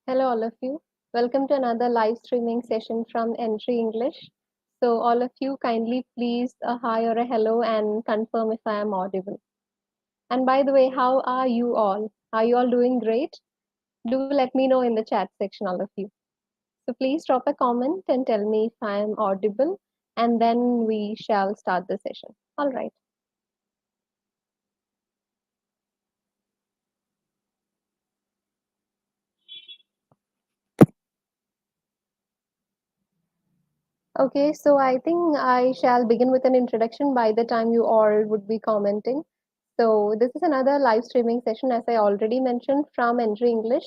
Hello, all of you. Welcome to another live streaming session from Entri English. So, all of you, kindly please a hi or a hello and confirm if I am audible. And by the way, how are you all? Are you all doing great? Do let me know in the chat section, all of you. So, please drop a comment and tell me if I am audible, and then we shall start the session. All right. Okay, so I think I shall begin with an introduction by the time you all would be commenting. So this is another live streaming session, as I already mentioned, from Entry English,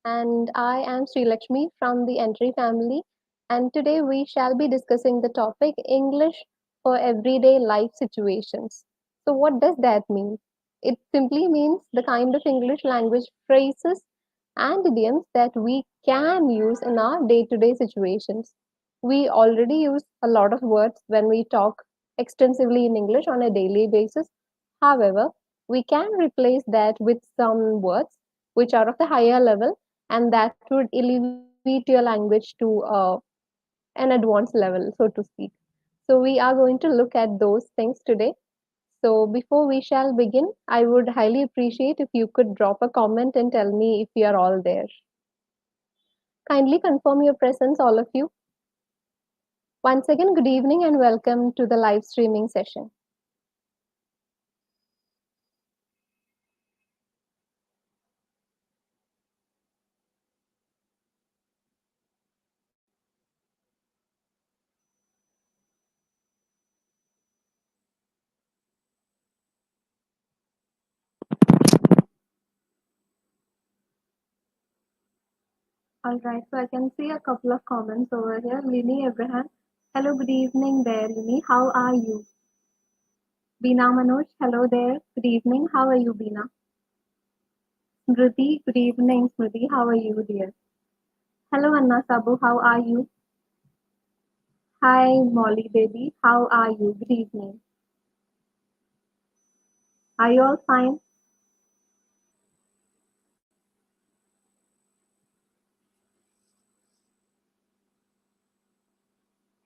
and I am Sri Lakshmi from the Entry family. And today we shall be discussing the topic English for everyday life situations. So what does that mean? It simply means the kind of English language phrases and idioms that we can use in our day-to-day situations. We already use a lot of words when we talk extensively in English on a daily basis. However, we can replace that with some words which are of the higher level, and that would elevate your language to an advanced level, so to speak. So we are going to look at those things today. So before we shall begin, I would highly appreciate if you could drop a comment and tell me if you are all there. Kindly confirm your presence, all of you. Once again, good evening and welcome to the live streaming session. All right, so I can see a couple of comments over here. Lini Abraham, hello, good evening there, Lini. How are you? Beena Manoj, hello there. Good evening. How are you, Beena? Smriti, good evening, Smriti. How are you, dear? Hello, Anna Sabu. How are you? Hi, Molly baby. How are you? Good evening. Are you all fine?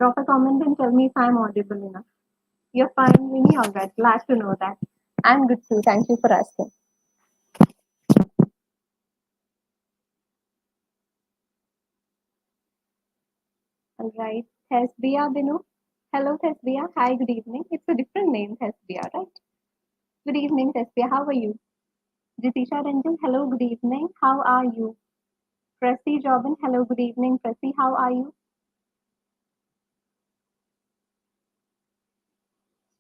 Drop a comment and tell me if I'm audible enough. You're fine, Lini? All right. Glad to know that. I'm good too. Thank you for asking. All right. Thesbia Binu. Hello, Thesbia. Hi, good evening. It's a different name, Thesbia, right? Good evening, Thesbia. How are you? Jitisha Ranjan. Hello, good evening. How are you? Pressy Jobin. Hello, good evening. Pressy, how are you?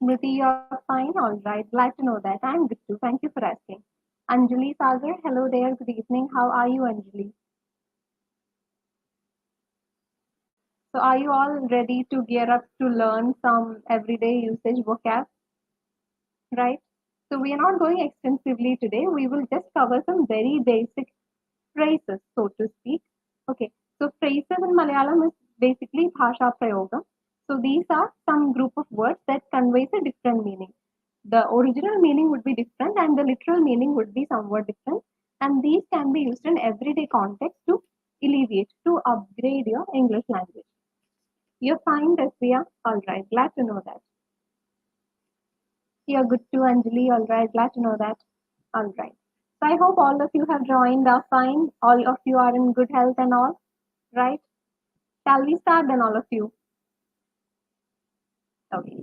Smriti, you're fine. All right. Glad to know that. I'm good too. Thank you for asking. Anjali Sagar. Hello there. Good evening. How are you, Anjali? So, are you all ready to gear up to learn some everyday usage vocab? Right? So we are not going extensively today. We will just cover some very basic phrases, so to speak. Okay. So phrases in Malayalam is basically bhasha prayoga. So these are some group of words that conveys a different meaning. The original meaning would be different and the literal meaning would be somewhat different. And these can be used in everyday context to alleviate, to upgrade your English language. You're fine, Desvia? All right. Glad to know that. You're good too, Anjali. All right, glad to know that. All right. So I hope all of you have joined are fine. All of you are in good health and all, right? Shall we start then, all of you? Okay.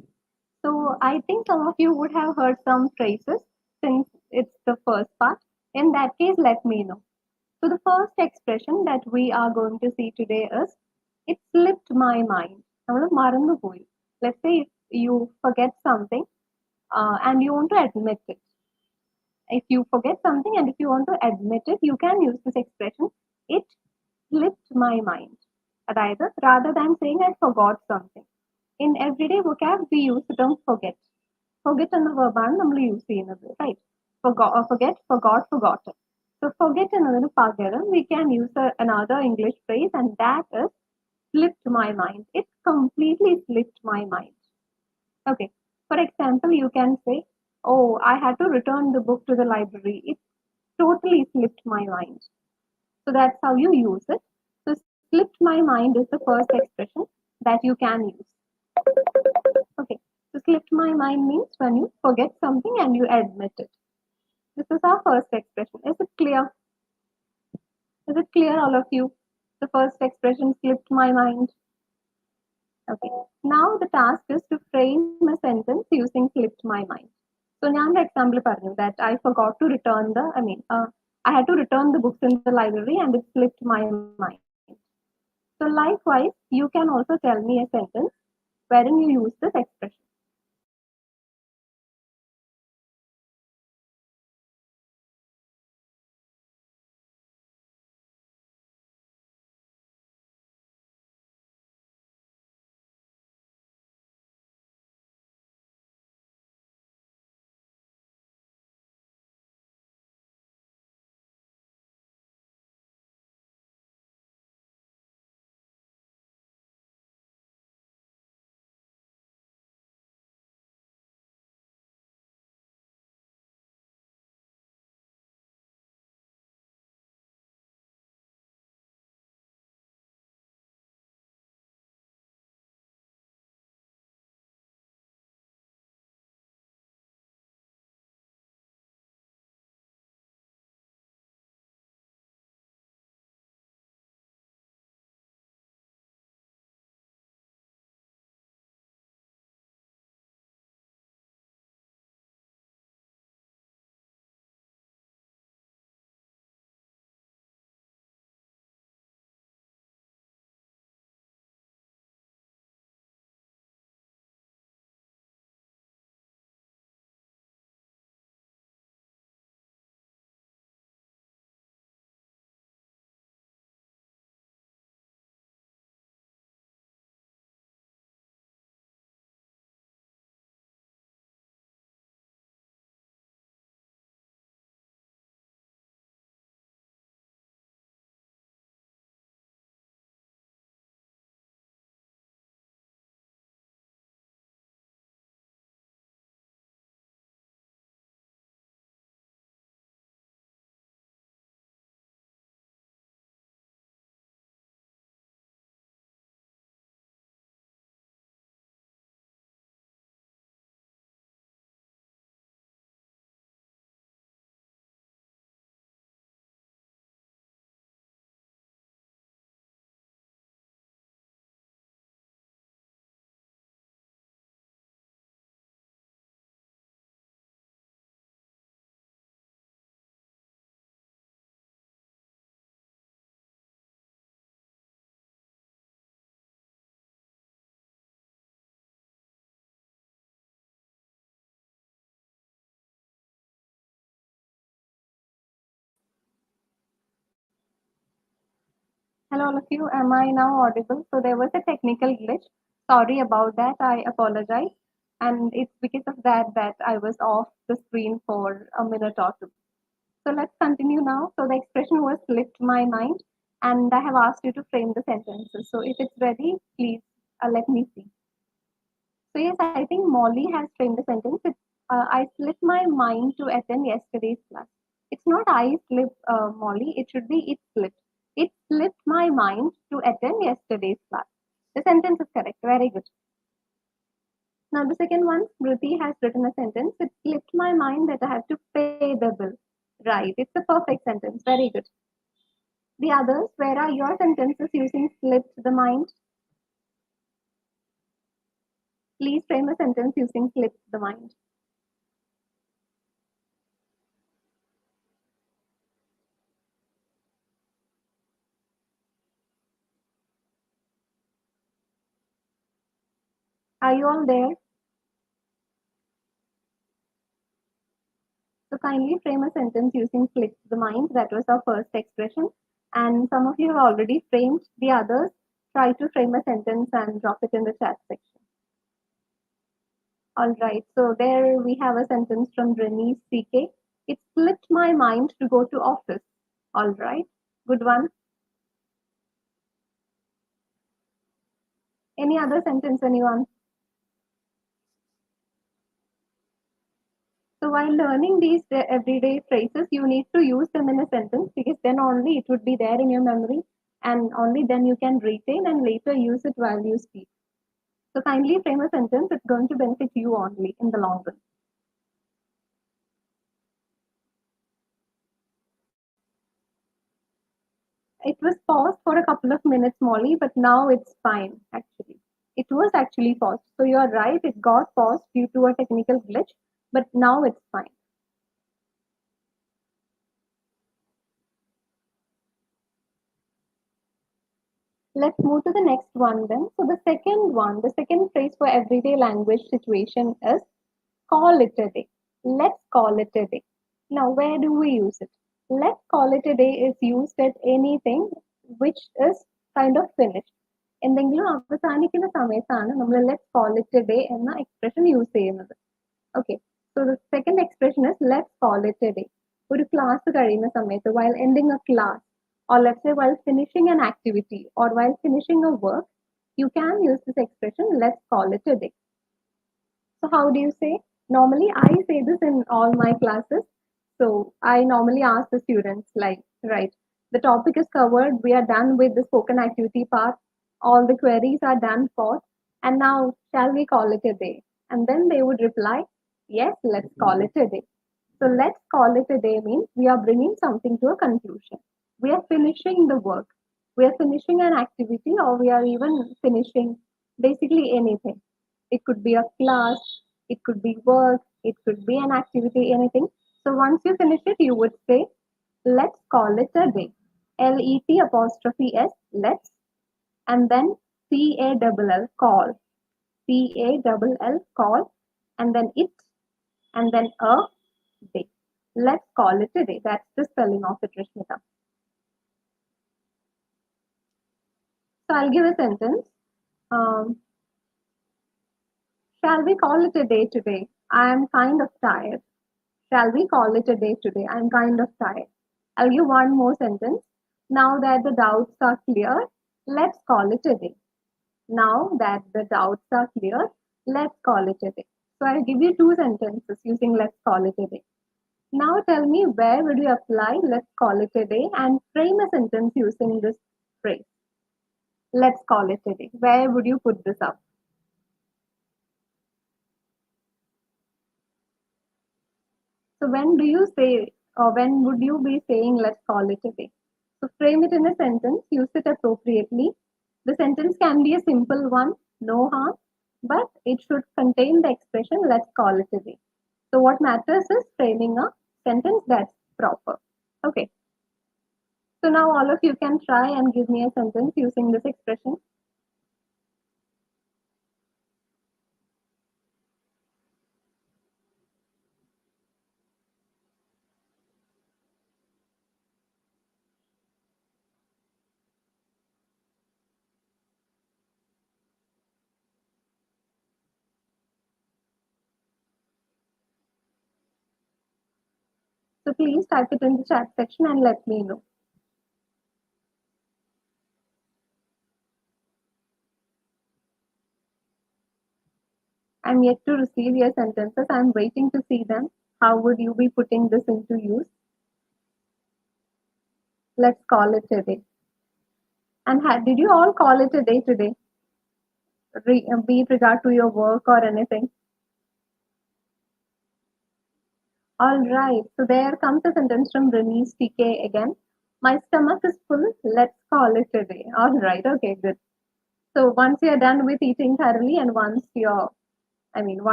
So I think some of you would have heard some phrases since it's the first part. In that case, let me know. So the first expression that we are going to see today is it slipped my mind. നമ്മള് മറന്നുപോയി. Let's say if you forget something and you want to admit it. If you forget something and if you want to admit it, you can use this expression, it slipped my mind. Rather than saying I forgot something. In everyday vocab, we use the term forget. Forget എന്ന verb-ആണ് നമ്മൾ use ചെയ്യുന്നത്, right? Forget, forgot, forgotten. So forget എന്നതിന് പകരം we can use another English phrase and that is slipped my mind. It completely slipped my mind. Okay. For example, you can say, oh, I had to return the book to the library. It totally slipped my mind. So that's how you use it. So slipped my mind is the first expression that you can use. Okay. So slipped my mind means when you forget something and you admit it. This is our first expression. Is it clear? Is it clear, all of you? The first expression slipped my mind. Okay. Now the task is to frame a sentence using slipped my mind. So ഞാൻ ഒരു example പറഞ്ഞു that I forgot to return I had to return the books in the library and it slipped my mind. So likewise, you can also tell me a sentence wherein you use this expression. Hello, all of you. Am I now audible? So there was a technical glitch. Sorry about that. I apologize. And it's because of that I was off the screen for a minute or two. So let's continue now. So the expression was slipped my mind, and I have asked you to frame the sentences. So if it's ready, please let me see. So yes, I think Molly has framed the sentence. I slipped my mind to attend yesterday's class. It's not I slipped, Molly. It should be it slipped. It slipped my mind to attend yesterday's class. The sentence is correct. Very good. Now the second one, Ruti has written a sentence. It slipped my mind that I have to pay the bill. Right. It's a perfect sentence. Very good. The others, where are your sentences using slipped the mind? Please frame a sentence using slipped the mind. Are you all there? So kindly frame a sentence using slipped the mind. That was our first expression. And some of you have already framed the others. Try to frame a sentence and drop it in the chat section. All right. So there we have a sentence from Rennie CK. It slipped my mind to go to office. All right. Good one. Any other sentence, anyone? So while learning these everyday phrases, you need to use them in a sentence because then only it would be there in your memory, and only then you can retain and later use it while you speak. So kindly frame a sentence. It's going to benefit you only in the long run. It was paused for a couple of minutes, Molly, but now it's fine, actually. It was actually paused. So you're right, it got paused due to a technical glitch, but now it's fine. Let's move to the next one then. So the second one, the second phrase for everyday language situation is call it a day. Let's call it a day. Now, where do we use it? Let's call it a day is used at anything which is kind of finished. എന്തെങ്കിലും അവസാനിക്കുന്ന സമയത്താണ് നമ്മൾ let's call it A day എന്ന expression use ചെയ്യുന്നത്. Okay, so the second expression is let's call it A day. ഒരു class കഴിയുന്ന സമയത്ത് while ending a class, or let's say while finishing an activity or while finishing a work, you can use this expression let's call it a day. So how do you say? Normally, I say this in all my classes. So I normally ask the students like, right, the topic is covered. We are done with the spoken activity part. All the queries are done for. And now, shall we call it a day? And then they would reply, yes, let's call it a day. So let's call it a day means we are bringing something to a conclusion. We are finishing the work. We are finishing an activity, or we are even finishing basically anything. It could be a class, it could be work, it could be an activity, anything. So once you finish it, you would say, let's call it a day. Let apostrophe S, let's, and then call, call, call, and then it, and then a day. Let's call it a day. That's the spelling of it, Rishmita. So I'll give a sentence. Um, shall we call it a day today? I am kind of tired. Shall we call it a day today? I'm kind of tired. I'll give one more sentence. Now that the doubts are clear, let's call it a day. Now that the doubts are clear, let's call it a day. So I'll give you two sentences using let's call it a day. Now tell me where would you apply let's call it a day and frame a sentence using this phrase. Let's call it a day. Where would you put this up? So when do you say, or when would you be saying let's call it a day? So frame it in a sentence, use it appropriately. The sentence can be a simple one, no harm, but it should contain the expression let's call it a day. So what matters is framing a sentence that's proper. Okay. So now all of you can try and give me a sentence using this expression. So please type it in the chat section and let me know. I'm yet to receive your sentences. I'm waiting to see them. How would you be putting this into use? Let's call it a day. And did you all call it a day today? Be it regard to your work or anything. All right. So there comes a sentence from Reni's TK again. My stomach is full. Let's call it a day. All right. Okay, good. So once you're done with eating thoroughly and once your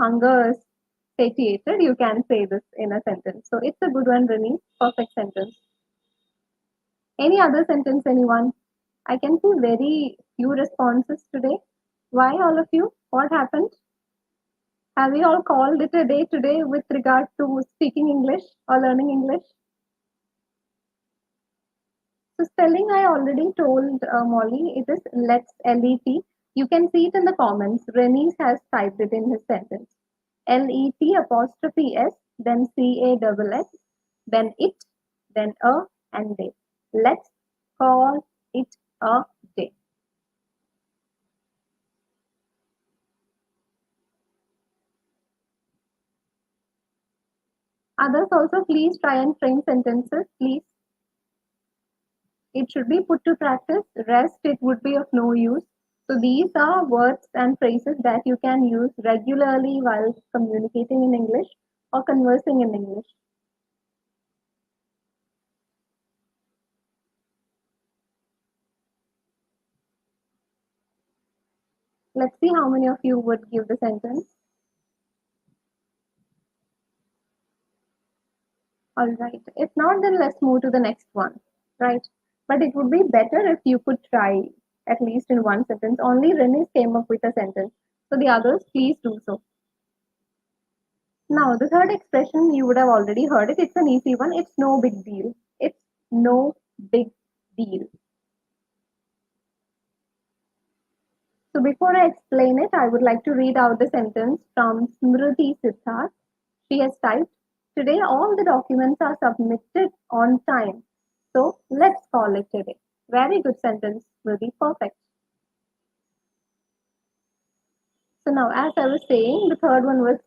hunger is satiated, you can say this in a sentence. So it's a good one, Reni. Perfect sentence. Any other sentence, anyone? I can see very few responses today. Why all of you? What happened? Have we all called it a day today with regard to speaking English or learning English? So spelling I already told Molly, it is let's L-E-T. You can see it in the comments. Renis has typed it in his sentence. L-E-T apostrophe S, then C-A-S-S, then it, then a, and day. Let's call it a day. Others also please try and frame sentences, please. It should be put to practice. Rest, it would be of no use. So these are words and phrases that you can use regularly while communicating in English or conversing in English. Let's see how many of you would give the sentence. All right. If not, then let's move to the next one, right? But it would be better if you could try at least in one sentence. Only Renis came up with a sentence. So the others, please do so. Now, the third expression, you would have already heard it. It's an easy one. It's no big deal. It's no big deal. So before I explain it, I would like to read out the sentence from Smriti Siddharth. She has typed, today all the documents are submitted on time. So let's call it today. Very good sentence, Smriti. Perfect. So now, as I was saying, the third one was,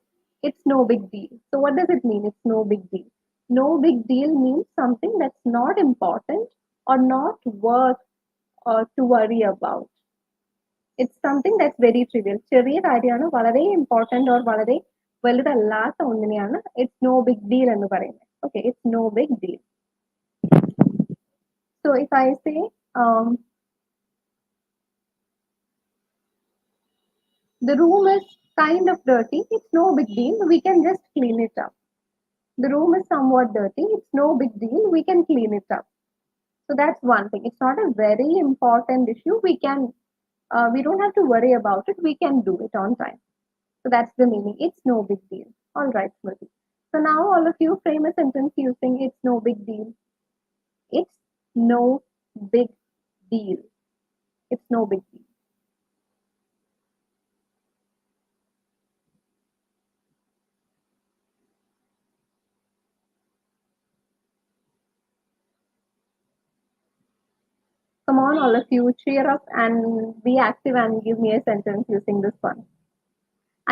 it's no big deal. So what does it mean? It's no big deal. No big deal means something that's not important or not worth to worry about. It's something that's very trivial. ചെറിയ കാര്യമാണ് വളരെ important or വളരെ വലുതല്ലാത്ത ഒന്നിനെയാണ് it's no big deal എന്ന് പറയുന്നത്. Okay, it's no big deal. So if I say the room is kind of dirty, it's no big deal. We can just clean it up. The room is somewhat dirty. It's no big deal. We can clean it up. So that's one thing. It's not a very important issue. We don't have to worry about it. We can do it on time. So that's the meaning. It's no big deal. All right, Smriti. So now all of you frame a sentence using it's no big deal. It's no big deal. It's no big deal. Come on, all of you, cheer up and be active and give me a sentence using this one.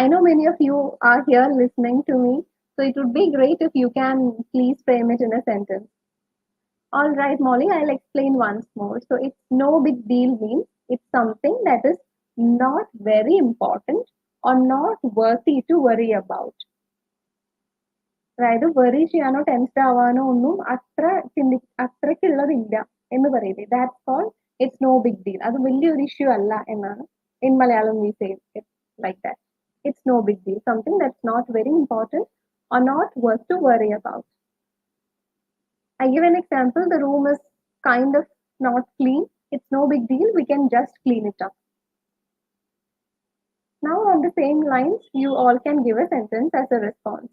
I know many of you are here listening to me, so it would be great if you can please frame it in a sentence. All right, Molly, I'll explain once more. So, it's no big deal means it's something that is not very important or not worthy to worry about. അതായത് വെറി ചെയ്യാനോ tensed ആവാനോ ഒന്നും അത്രയ്ക്കുള്ളതില്ല എന്ന് പറയില്ലേ. That's call it's no big deal. അത് വലിയൊരു issue അല്ല എന്നാണ് in Malayalam we say it like that. It's no big deal. Something that's not very important or not worth to worry about. I give an example. The room is kind of not clean. It's no big deal. We can just clean it up. Now, on the same lines, you all can give a sentence as a response.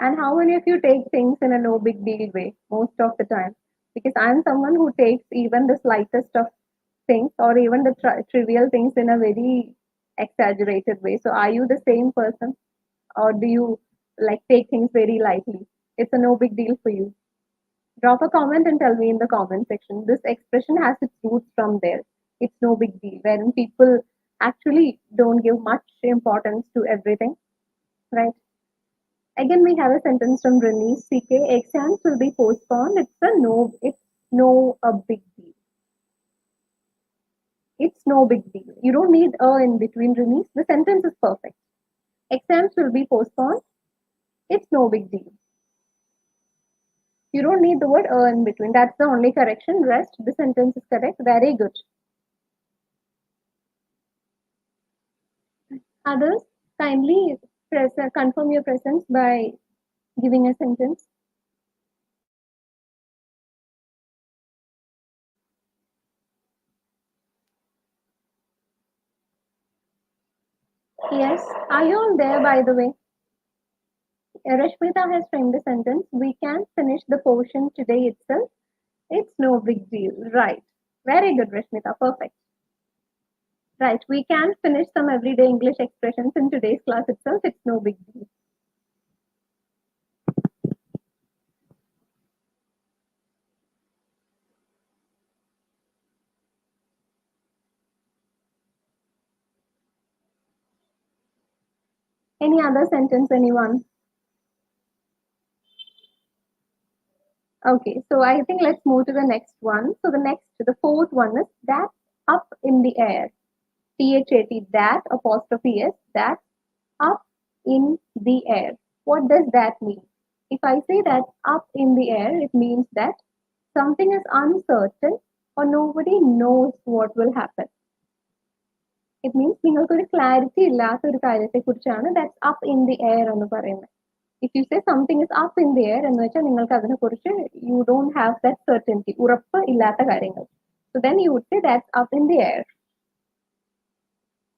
And how many of you take things in a no big deal way most of the time? Because I'm someone who takes even the slightest of things or even the trivial things in a very exaggerated way. So, are you the same person or do you like take things very lightly? It's a no big deal for you. Drop a comment and tell me in the comment section. This expression has its roots from there. It's no big deal, wherein people actually don't give much importance to everything, right? Again, we have a sentence from Renee. CK, exams will be postponed. It's no a big deal. It's no big deal. You don't need a in between, Renee. The sentence is perfect. Exams will be postponed. It's no big deal. You don't need the word in between. That's the only correction. Rest, the sentence is correct. Very good. Others, kindly confirm your presence by giving a sentence. Yes. Are you all there, by the way? Rashmita has framed the sentence. We can finish the portion today itself. It's no big deal. Right. Very good, Rashmita. Perfect. Right, we can finish some everyday English expressions in today's class itself. It's no big deal. Any other sentence, anyone? Okay, so I think let's move to the next one. So the fourth one is that's up in the air. THAT, that apostrophe S, that's up in the air. What does that mean? If I say that up in the air, it means that something is uncertain or nobody knows what will happen. It means നിങ്ങൾക്കൊരു clarity ഇല്ലാത്ത ഒരു കാര്യത്തെക്കുറിച്ചാണ് that's up in the air എന്ന് പറയുന്നത്. If you say something is up in the air എന്ന് വെച്ചാൽ നിങ്ങൾക്ക് അതിനെക്കുറിച്ച് you don't have that certainty, ഉറപ്പ് ഇല്ലാത്ത കാര്യങ്ങൾ. So then you would say that's up in the air.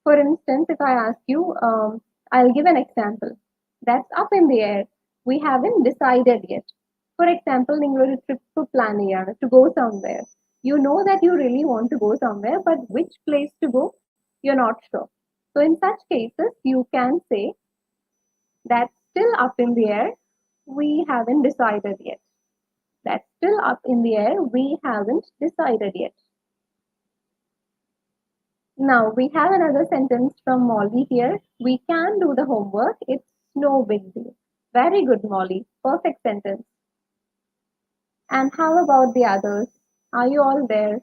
For instance, if I ask you, I'll give an example. That's up in the air. We haven't decided yet. For example, നിങ്ങൾ ഒരു trip plan ചെയ്യാണ് to go somewhere. You know that you really want to go somewhere, but which place to go, you're not sure. So in such cases, you can say that's still up in the air. We haven't decided yet. That's still up in the air. We haven't decided yet. Now we have another sentence from Molly here. We can do the homework. It's no big deal. Very good, Molly. Perfect sentence. And how about the others? Are you all there?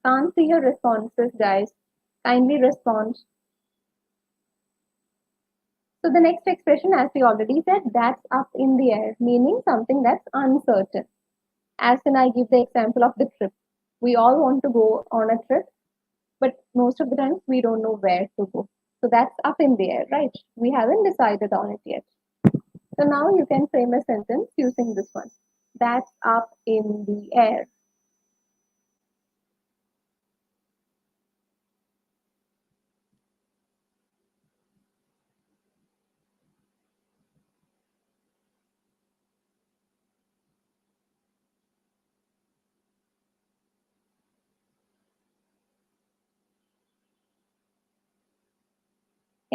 Can't see your responses, guys. Kindly respond. So the next expression, as we already said, that's up in the air, meaning something that's uncertain. As in, I give the example of the trip. We all want to go on a trip, but most of the times we don't know where to go. So that's up in the air, right? We haven't decided on it yet. So now you can frame a sentence using this one. That's up in the air.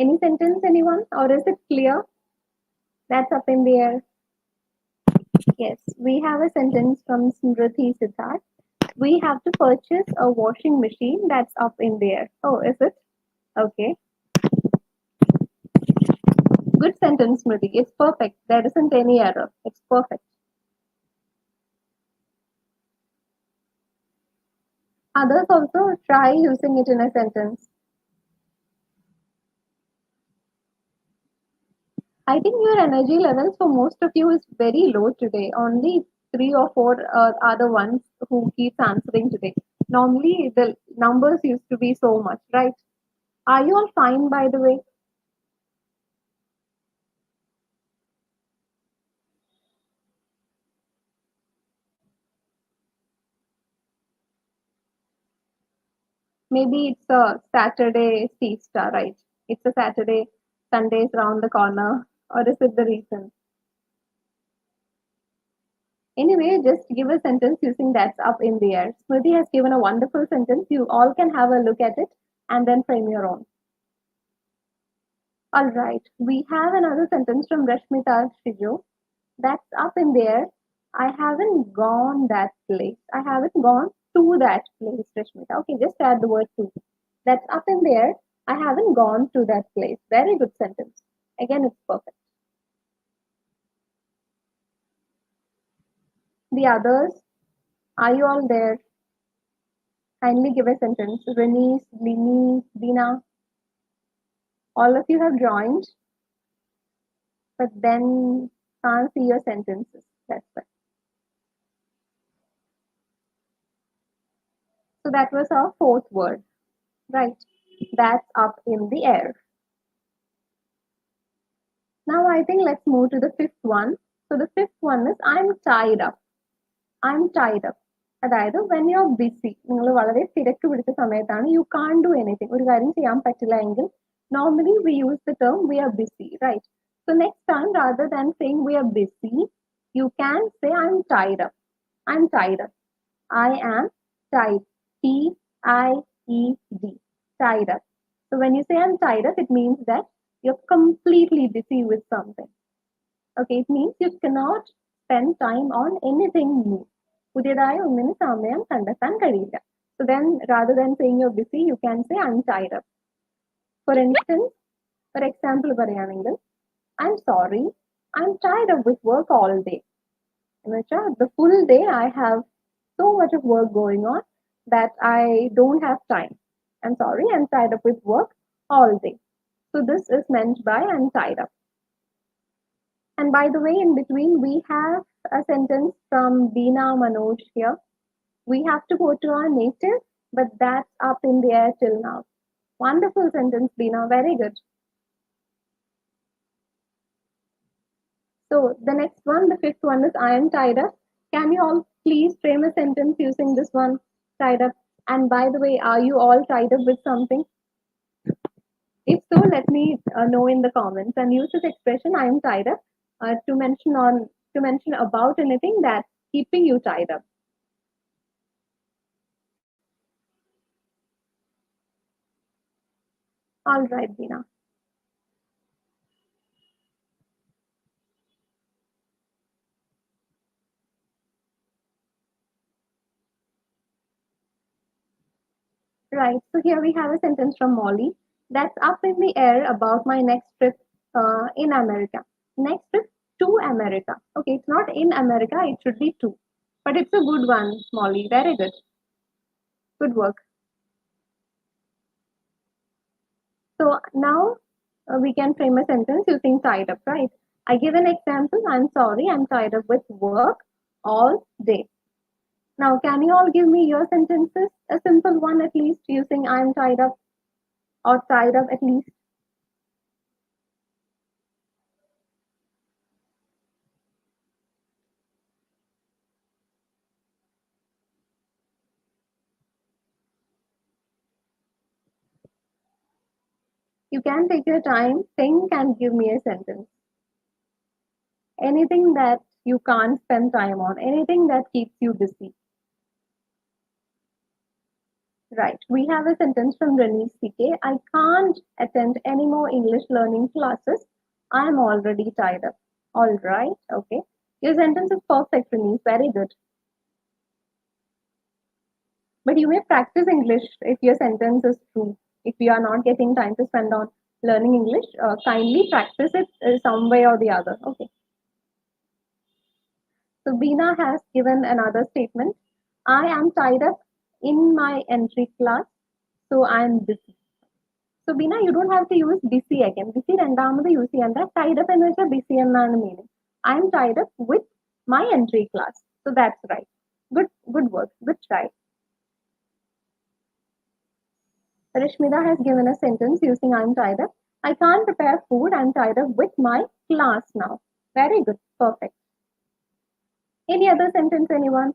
Any sentence, anyone? Or is it clear? That's up in the air. Yes, we have a sentence from Smriti Siddharth. We have to purchase a washing machine that's up in the air. Oh, is it? Okay. Good sentence, Smriti. It's perfect. There isn't any error. It's perfect. Others also try using it in a sentence. I think your energy levels for most of you is very low today. Only three or four are the ones who keeps answering today. Normally, the numbers used to be so much, right? Are you all fine, by the way? Maybe it's a Saturday siesta, right? It's a Saturday, Sunday's round the corner, or is it the reason? Anyway, just give a sentence using that's up in the air. Smriti has given a wonderful sentence. You all can have a look at it and then frame your own. All right, we have another sentence from Rashmita Shijo. That's up in there. I haven't gone that place. I haven't gone to that place, Rashmita. Okay, just add the word to. That's up in there. I haven't gone to that place. Very good sentence. Again, it's perfect. The others, are you all there? Kindly give a sentence. Renice, Lini, Dina, all of you have joined, but then can't see your sentences. That's why. So that was our fourth word, right? That's up in the air. Now I think let's move to the fifth one. So the fifth one is I'm tied up. I'm tied up. അതായത് when you are BC, നിങ്ങൾ വളരെ തിരക്ക് പിടിച്ച സമയത്താണ് U can't do anything, ഒരു കാര്യം ചെയ്യാൻ പറ്റില്ല എങ്കിൽ normally we use the term we are busy, right? So next time, rather than saying we are busy, you can say I'm tied up. I'm tied up. I am tied. T-I-E-D. Tied up. So when you say I'm tied up, it means that you're completely busy with something. Okay, it means you cannot spend time on anything new. പുതിയതായ ഒന്നിന് സമയം കണ്ടെത്താൻ കഴിയില്ല. So then, rather than saying you're busy, you can say I'm tied up. For instance, for example, പറയുകയാണെങ്കിൽ I'm sorry, I'm tied up with work all day. എന്നുവെച്ചാൽ the full day I have so much of work going on that I don't have time. I'm sorry, I'm tied up with work all day. So this is meant by I'm tied up. And by the way, in between, we have a sentence from Beena Manoj here. We have to go to our native, but that's up in the air till now. Wonderful sentence, Beena. Very good. So the next one, the fifth one is I am tied up. Can you all please frame a sentence using this one, tied up? And by the way, are you all tied up with something? If so, let me know in the comments and use this expression I am tied up to mention about anything that's keeping you tied up. All right, Dina. Right. So here we have a sentence from Molly that's up in the air about my next trip in America. Next trip to America. Okay, it's not in America, it should be to. But it's a good one, Molly. Very good. Good work. So now we can frame a sentence using tied up, right? I give an example. I'm sorry, I'm tied up with work all day. Now, can you all give me your sentences? A simple one at least using I'm tied up or tied up at least. You can take your time, think, and give me a sentence. Anything that you can't spend time on, anything that keeps you busy. Right. We have a sentence from Renice CK. I can't attend any more English learning classes. I'm already tied up. All right. Okay. Your sentence is perfect, Renice. Very good. But you may practice English if your sentence is true. If you are not getting time to spend on learning English, kindly practice it some way or the other. Okay. So Beena has given another statement. I am tied up in my entry class, so I am busy. So Beena, you don't have to use busy again. Busy രണ്ടാമത് use ചെയ്യണ്ട. Tied up എന്ന് വെച്ചാൽ busy എന്നാണ് meaning. I am tied up with my entry class. So that's right. Good work. Good try. Rishmida has given a sentence using I'm tied up. I can't prepare food. I'm tied up with my class now. Very good. Perfect. Any other sentence, anyone?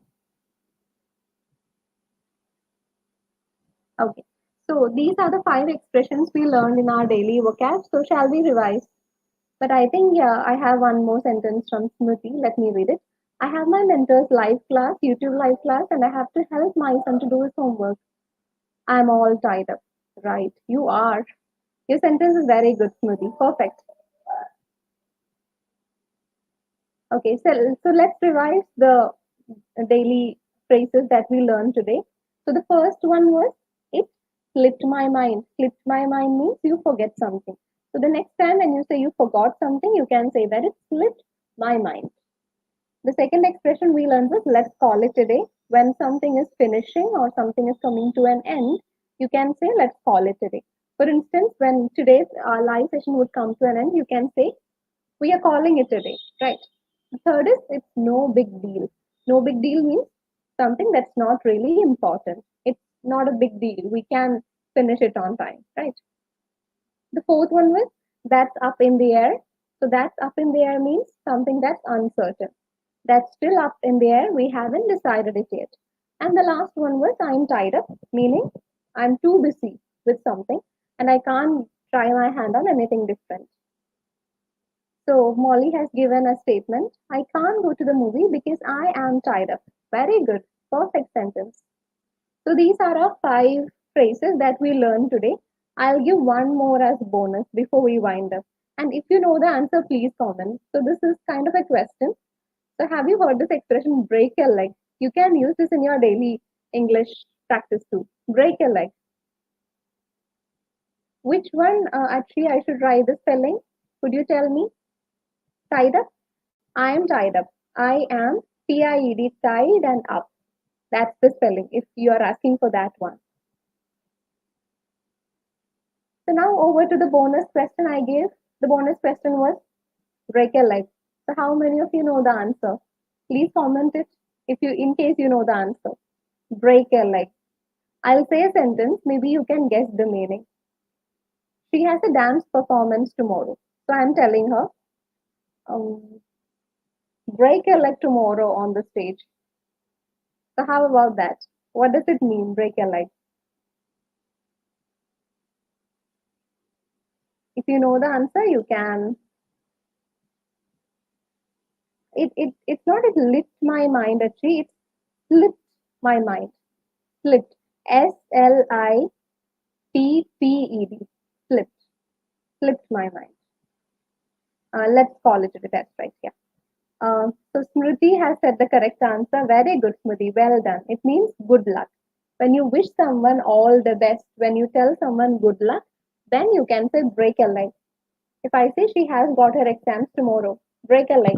Okay. So these are the 5 expressions we learned in our daily vocab. So shall we revise? But I think, yeah, I have one more sentence from Smriti. Let me read it. I have my mentor's live class, YouTube live class, and I have to help my son to do his homework. I'm all tied up. Right. You are. Your sentence is very good, Smriti. Perfect. Okay, so let's revise the daily phrases that we learned today. So the first one was it slipped my mind. Slipped my mind means you forget something. So the next time when you say you forgot something, you can say that it slipped my mind. The second expression we learned was let's call it a day. When something is finishing or something is coming to an end, you can say let's call it a day. For instance, when today's live session would come to an end, you can say we are calling it a day, right? The third is it's no big deal. No big deal means something that's not really important. It's not a big deal. We can finish it on time, right? The fourth one was that's up in the air. So that's up in the air means something that's uncertain. That's still up in the air. We haven't decided it yet. And the last one was I'm tied up, meaning I'm too busy with something and I can't try my hand on anything different. So Molly has given a statement. I can't go to the movie because I am tied up. Very good. Perfect sentence. So these are our 5 phrases that we learned today. I'll give one more as bonus before we wind up. And if you know the answer, please comment. So this is kind of a question. So have you heard this expression, break a leg? You can use this in your daily English practice too. Break a leg. Which one, actually, I should write the spelling? Could you tell me? Tied up? I am tied up. I am Tied, tied and up. That's the spelling if you are asking for that one. So now over to the bonus question I gave. The bonus question was break a leg. So how many of you know the answer? Please comment it if you in case you know the answer. Break a leg. I'll say a sentence, maybe you can guess the meaning. She has a dance performance tomorrow. So I'm telling her, um, break a leg tomorrow on the stage. So how about that? What does it mean, break a leg? If you know the answer, you can. It's not it lit my mind actually, it's slipped my mind. Slipped. Slipped. Slipped. Slipped my mind. Let's call it a test, right? Yeah. So Smriti has said the correct answer. Very good, Smriti. Well done. It means good luck. When you wish someone all the best, when you tell someone good luck, then you can say break a leg. If I say she has got her exams tomorrow, break a leg.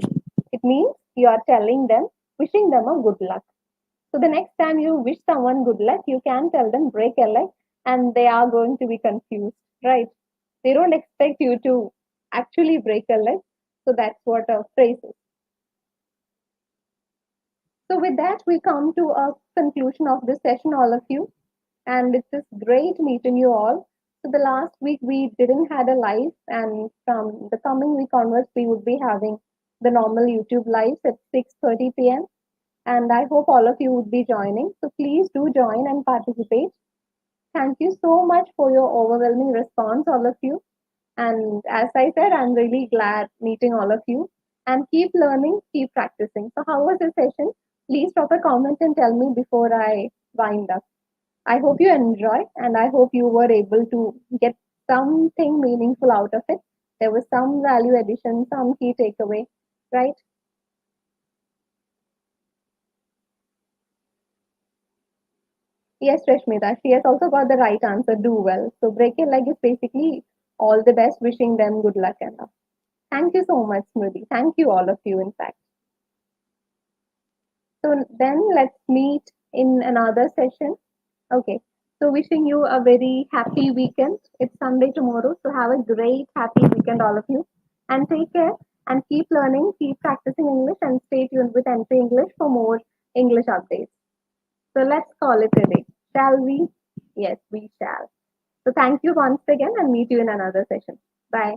It means you are telling them, wishing them a good luck. So the next time you wish someone good luck, you can tell them break a leg and they are going to be confused, right? They don't expect you to actually break a leg. So that's what a phrase is. So with that, we come to a conclusion of this session, all of you. And it's just great meeting you all. So the last week we didn't had a live, and from the coming week onwards, we would be having the normal YouTube lives at 6:30 p.m. And I hope all of you would be joining. So please do join and participate. Thank you so much for your overwhelming response, all of you. And as I said, I'm really glad meeting all of you. And keep learning, keep practicing. So, how was the session? Please drop a comment and tell me before I wind up. I hope you enjoy and I hope you were able to get something meaningful out of it. There was some value addition, some key takeaway, right? Yes, Rashmita, she has also got the right answer. Do well. So, break your leg is basically all the best, wishing them good luck and all. Thank you so much, Smriti. Thank you, all of you, in fact. So then let's meet in another session. Okay. So wishing you a very happy weekend. It's Sunday tomorrow. So have a great happy weekend, all of you. And take care and keep learning, keep practicing English and stay tuned with Entry English for more English updates. So let's call it a day. Shall we? Yes, we shall. So thank you once again and meet you in another session. Bye.